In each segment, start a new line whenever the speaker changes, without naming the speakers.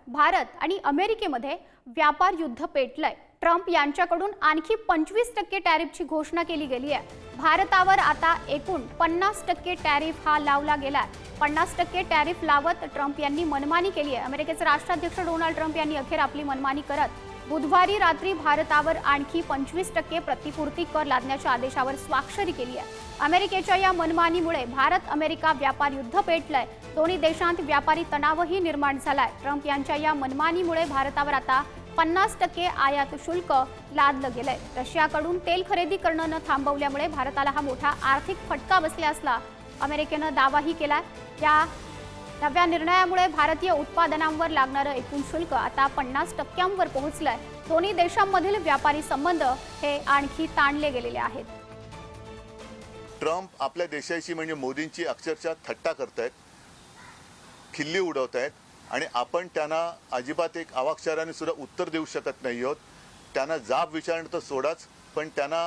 भारत आणि अमेरिकेमध्ये व्यापार युद्ध पेटलंय। ट्रम्प यांच्याकडून आणखी 25% टॅरिफची घोषणा केली गेली आहे। भारतावर आता एकूण 50% टॅरिफ हा लावला गेलाय। 50% टॅरिफ लावत ट्रम्प यांनी मनमानी केली आहे। अमेरिकेचे राष्ट्राध्यक्ष डोनाल्ड ट्रम्प यांनी अखेर आपली मनमानी करत बुधवारी रात्री भारतावर आणखी 25% प्रतिपूर्ती कर लादण्याच्या आदेशावर स्वाक्षरी केली आहे। अमेरिकेच्या या मनमानीमुळे भारत अमेरिका व्यापार युद्ध पेटलंय। दोन्ही देशांत व्यापारी तणावही निर्माण झालाय। ट्रम्प यांच्या या मनमानीमुळे भारतावर आता 50% आयात शुल्क लादलं गेलंय। रशियाकडून तेल खरेदी करणं न थांबवल्यामुळे भारताला हा मोठा आर्थिक फटका बसला असला अमेरिकेनं दावाही केलाय। या नव्या निर्णयामुळे भारतीय उत्पादनांवर लागणारं एकूण शुल्क आता 50%वर पोहोचलंय। दोन्ही देशांमधील व्यापारी संबंध हे आणखी ताणले गेलेले आहेत।
ट्रम्प आपल्या देशाची म्हणजे मोदींची अक्षरशः थट्टा करतायत, खिल्ली उडवतायत आणि आपण त्यांना अजिबात एक अवाक्षराने सुद्धा उत्तर देऊ शकत नाही आहोत। त्यांना जाब विचारणं तर सोडाच, पण त्यांना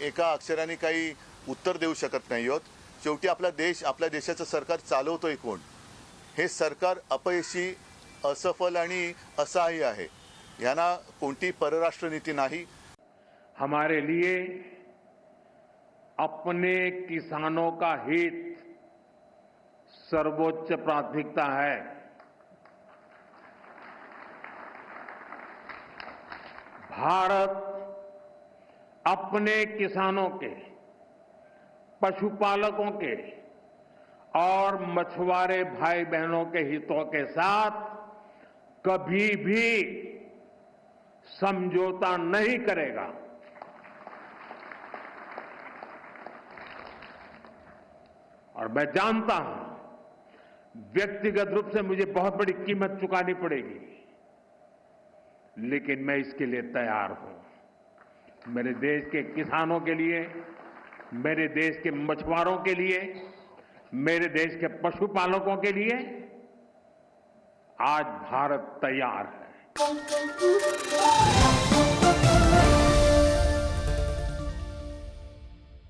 एका अक्षराने काही उत्तर देऊ शकत नाही आहोत। शेवटी आपला देश, आपल्या देशाचं सरकार चालवतोय कोण? हे सरकार अपयशी, असफल आणि असहाय्य आहे। यांना कोणती परराष्ट्र नीति नाही।
हमारे लिए अपने किसानों का हित सर्वोच्च प्राथमिकता है। भारत अपने किसानों के, पशुपालकों के और मछुआरे भाई बहनों के हितों के साथ कभी भी समझौता नहीं करेगा। और मैं जानता हूं व्यक्तिगत रूप से मुझे बहुत बड़ी कीमत चुकानी पड़ेगी, लेकिन मैं इसके लिए तैयार हूं। मेरे देश के किसानों के लिए, मेरे देश के मछुआरों के लिए, मेरे देश के पशुपालकों के लिए आज भारत तैयार है।